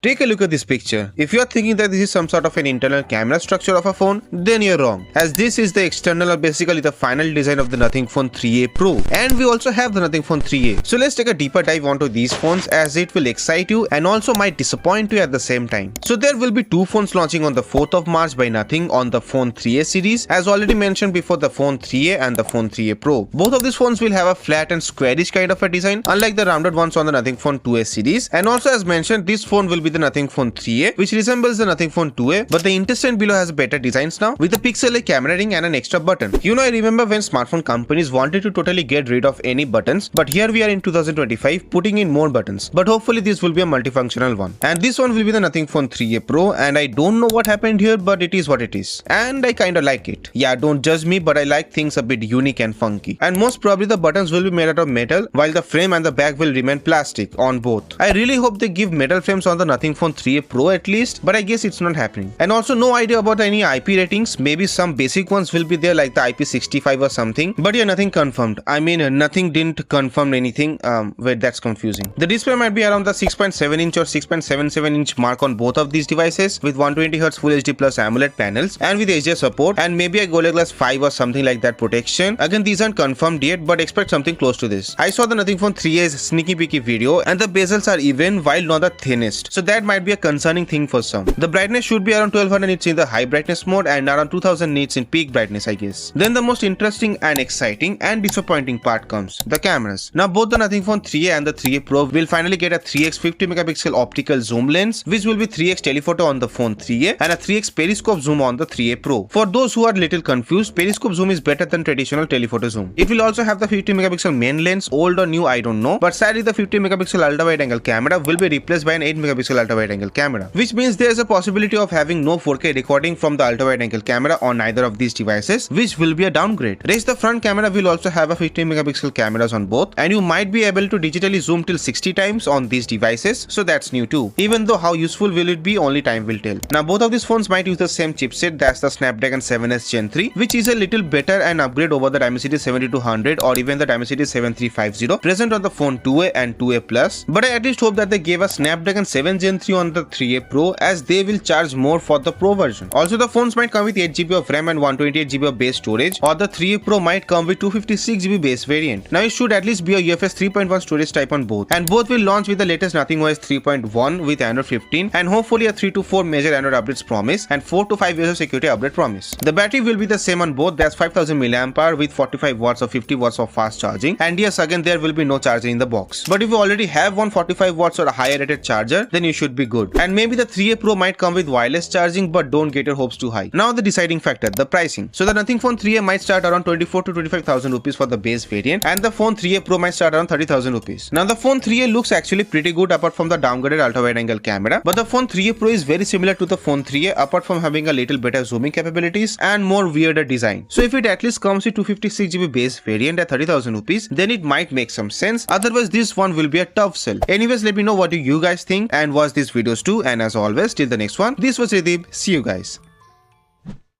Take a look at this picture. If you are thinking that this is some sort of an internal camera structure of a phone, then you're wrong, as this is the external or basically the final design of the Nothing Phone 3a Pro, and we also have the Nothing Phone 3a. So let's take a deeper dive onto these phones, as it will excite you and also might disappoint you at the same time. So there will be two phones launching on the 4th of March by Nothing on the Phone 3a series, as already mentioned before, the Phone 3a and the Phone 3a Pro. Both of these phones will have a flat and squarish kind of a design, unlike the rounded ones on the Nothing Phone 2a series. And also, as mentioned, this phone will be the Nothing Phone 3a, which resembles the Nothing Phone 2a, but the intestine below has better designs now, with a pixel-like camera ring and an extra button. You know, I remember when smartphone companies wanted to totally get rid of any buttons, but here we are in 2025 putting in more buttons. But hopefully this will be a multifunctional one. And this one will be the Nothing Phone 3a Pro, and I don't know what happened here, but it is what it is. And I kinda like it. Yeah, don't judge me, but I like things a bit unique and funky. And most probably the buttons will be made out of metal, while the frame and the back will remain plastic on both. I really hope they give metal frames on the Nothing Phone 3a Pro at least, but I guess it's not happening. And also no idea about any IP ratings. Maybe some basic ones will be there, like the IP65 or something, but yeah, nothing confirmed. I mean, nothing didn't confirm anything. Wait, that's confusing. The display might be around the 6.7 inch or 6.77 inch mark on both of these devices, with 120Hz Full HD Plus AMOLED panels and with HDR support, and maybe a Gorilla Glass 5 or something like that protection. Again, these aren't confirmed yet, but expect something close to this. I saw the Nothing Phone 3a's sneaky peeky video, and the bezels are even while not the thinnest, so that might be a concerning thing for some. The brightness should be around 1200 nits in the high brightness mode and around 2000 nits in peak brightness, I guess. Then the most interesting and exciting and disappointing part comes, the cameras. Now both the Nothing Phone 3a and the 3a Pro will finally get a 3x 50 megapixel optical zoom lens, which will be 3x telephoto on the Phone 3a and a 3x periscope zoom on the 3a Pro. For those who are little confused, periscope zoom is better than traditional telephoto zoom. It will also have the 50 megapixel main lens, old or new I don't know, but sadly the 50 megapixel ultra wide angle camera will be replaced by an 8 megapixel ultra wide angle camera, which means there is a possibility of having no 4K recording from the ultra wide angle camera on either of these devices, which will be a downgrade. Raise the front camera will also have a 50 megapixel cameras on both, and you might be able to digitally zoom till 60 times on these devices, so that's new too. Even though how useful will it be, only time will tell. Now both of these phones might use the same chipset, that's the Snapdragon 7s Gen 3, which is a little better and upgrade over the Dimensity 7200 or even the Dimensity 7350 present on the Phone 2a and 2a Plus. But I at least hope that they gave a Snapdragon 7 Gen 3 on the 3a Pro, as they will charge more for the Pro version. Also, the phones might come with 8GB of RAM and 128GB of base storage, or the 3a Pro might come with 256GB base variant. Now it should at least be a UFS 3.1 storage type on both, and both will launch with the latest Nothing OS 3.1 with Android 15 and hopefully a 3 to 4 major Android updates promise and 4 to 5 years of security update promise. The battery will be the same on both, that's 5000 mAh with 45 watts or 50 watts of fast charging, and yes, again there will be no charger in the box. But if you already have one 45 watts or a higher rated charger, then you should be good. And maybe the 3a Pro might come with wireless charging, but don't get your hopes too high. Now the deciding factor, the pricing. So the Nothing Phone 3a might start around 24 to 25,000 rupees for the base variant, and the Phone 3a Pro might start around 30,000 rupees. Now the Phone 3a looks actually pretty good apart from the downgraded ultra wide angle camera, but the Phone 3a Pro is very similar to the Phone 3a apart from having a little better zooming capabilities and more weirder design. So if it at least comes with 256GB base variant at 30,000 rupees, then it might make some sense. Otherwise this one will be a tough sell. Anyways, let me know what do you guys think and watch these videos too, and as always, till the next one, this was Ridib. See you guys.